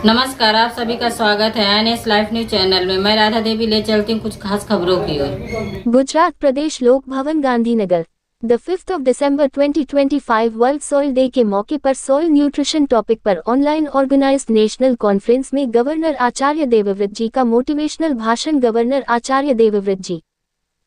नमस्कार, आप सभी का स्वागत है एनएस लाइव न्यूज चैनल में। मैं राधा देवी ले चलती हूँ कुछ खास खबरों की ओर। गुजरात प्रदेश लोक भवन Gandhinagar the 5 December 2025 world soil day के मौके पर सॉइल न्यूट्रिशन टॉपिक पर ऑनलाइन ऑर्गेनाइज्ड नेशनल कॉन्फ्रेंस में गवर्नर आचार्य देवव्रत जी का मोटिवेशनल भाषण। गवर्नर आचार्य देवव्रत जी,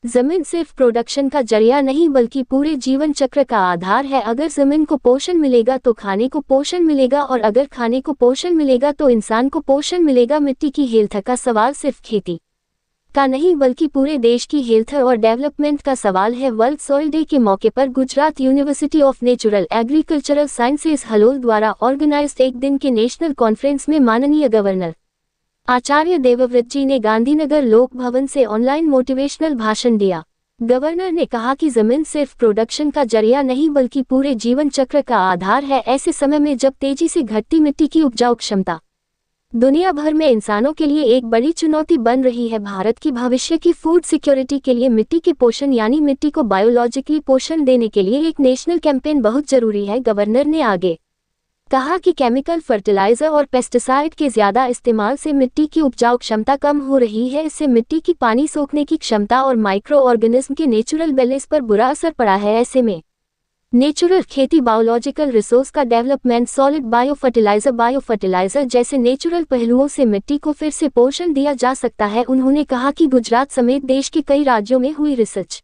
जमीन सिर्फ प्रोडक्शन का जरिया नहीं बल्कि पूरे जीवन चक्र का आधार है। अगर जमीन को पोषण मिलेगा तो खाने को पोषण मिलेगा, और अगर खाने को पोषण मिलेगा तो इंसान को पोषण मिलेगा। मिट्टी की हेल्थ का सवाल सिर्फ खेती का नहीं बल्कि पूरे देश की हेल्थ और डेवलपमेंट का सवाल है। वर्ल्ड सॉइल डे के मौके पर Gujarat university of natural agricultural sciences Halol द्वारा ऑर्गेनाइज्ड एक दिन के नेशनल कॉन्फ्रेंस में माननीय गवर्नर आचार्य देवव्रत जी ने गांधीनगर लोक भवन से ऑनलाइन मोटिवेशनल भाषण दिया। गवर्नर ने कहा कि जमीन सिर्फ प्रोडक्शन का जरिया नहीं बल्कि पूरे जीवन चक्र का आधार है। ऐसे समय में जब तेजी से घटती मिट्टी की उपजाऊ क्षमता दुनिया भर में इंसानों के लिए एक बड़ी चुनौती बन रही है, भारत की भविष्य की फूड सिक्योरिटी के लिए मिट्टी के पोषण यानी मिट्टी को बायोलॉजिकली पोषण देने के लिए एक नेशनल कैंपेन बहुत जरूरी है। गवर्नर ने आगे कहा कि केमिकल फर्टिलाइजर और पेस्टिसाइड के ज्यादा इस्तेमाल से मिट्टी की उपजाऊ क्षमता कम हो रही है। इससे मिट्टी की पानी सोखने की क्षमता और माइक्रो ऑर्गेनिज्म के नेचुरल बैलेंस पर बुरा असर पड़ा है। ऐसे में नेचुरल खेती, बायोलॉजिकल रिसोर्स का डेवलपमेंट, सॉलिड बायोफर्टिलाइजर जैसे नेचुरल पहलुओं से मिट्टी को फिर से पोषण दिया जा सकता है। उन्होंने कहा कि गुजरात समेत देश के कई राज्यों में हुई रिसर्च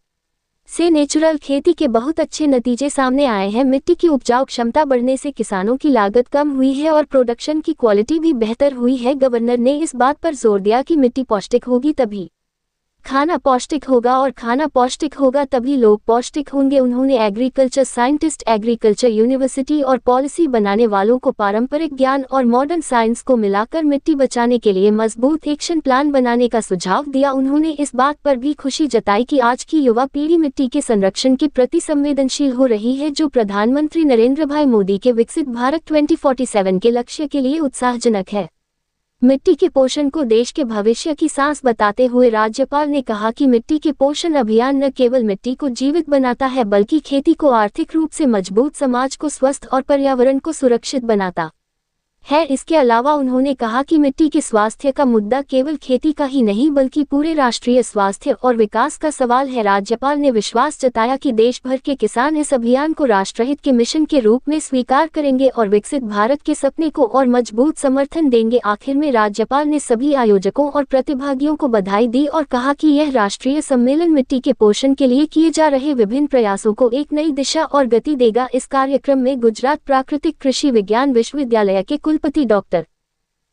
से नेचुरल खेती के बहुत अच्छे नतीजे सामने आए हैं। मिट्टी की उपजाऊ क्षमता बढ़ने से किसानों की लागत कम हुई है और प्रोडक्शन की क्वालिटी भी बेहतर हुई है। गवर्नर ने इस बात पर जोर दिया कि मिट्टी पौष्टिक होगी तभी खाना पौष्टिक होगा, और खाना पौष्टिक होगा तभी लोग पौष्टिक होंगे। उन्होंने एग्रीकल्चर साइंटिस्ट, एग्रीकल्चर यूनिवर्सिटी और पॉलिसी बनाने वालों को पारंपरिक ज्ञान और मॉडर्न साइंस को मिलाकर मिट्टी बचाने के लिए मजबूत एक्शन प्लान बनाने का सुझाव दिया। उन्होंने इस बात पर भी खुशी जताई कि आज की युवा पीढ़ी मिट्टी के संरक्षण के प्रति संवेदनशील हो रही है, जो प्रधानमंत्री नरेंद्र भाई मोदी के विकसित भारत 2047 के लक्ष्य के लिए उत्साहजनक है। मिट्टी के पोषण को देश के भविष्य की सांस बताते हुए राज्यपाल ने कहा कि मिट्टी के पोषण अभियान न केवल मिट्टी को जीवित बनाता है बल्कि खेती को आर्थिक रूप से मजबूत, समाज को स्वस्थ और पर्यावरण को सुरक्षित बनाता है। इसके अलावा उन्होंने कहा कि मिट्टी के स्वास्थ्य का मुद्दा केवल खेती का ही नहीं बल्कि पूरे राष्ट्रीय स्वास्थ्य और विकास का सवाल है। राज्यपाल ने विश्वास जताया कि देश भर के किसान इस अभियान को राष्ट्रहित के मिशन के रूप में स्वीकार करेंगे और विकसित भारत के सपने को और मजबूत समर्थन देंगे। आखिर में राज्यपाल ने सभी आयोजकों और प्रतिभागियों को बधाई दी और कहा कि यह राष्ट्रीय सम्मेलन मिट्टी के पोषण के लिए किए जा रहे विभिन्न प्रयासों को एक नई दिशा और गति देगा। इस कार्यक्रम में गुजरात प्राकृतिक कृषि विज्ञान विश्वविद्यालय के कुलपति डॉक्टर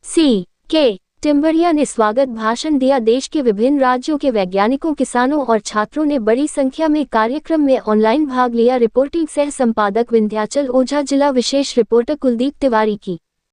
C.K. टिम्बरिया ने स्वागत भाषण दिया। देश के विभिन्न राज्यों के वैज्ञानिकों, किसानों और छात्रों ने बड़ी संख्या में कार्यक्रम में ऑनलाइन भाग लिया। रिपोर्टिंग सह संपादक विंध्याचल ओझा, जिला विशेष रिपोर्टर कुलदीप तिवारी की।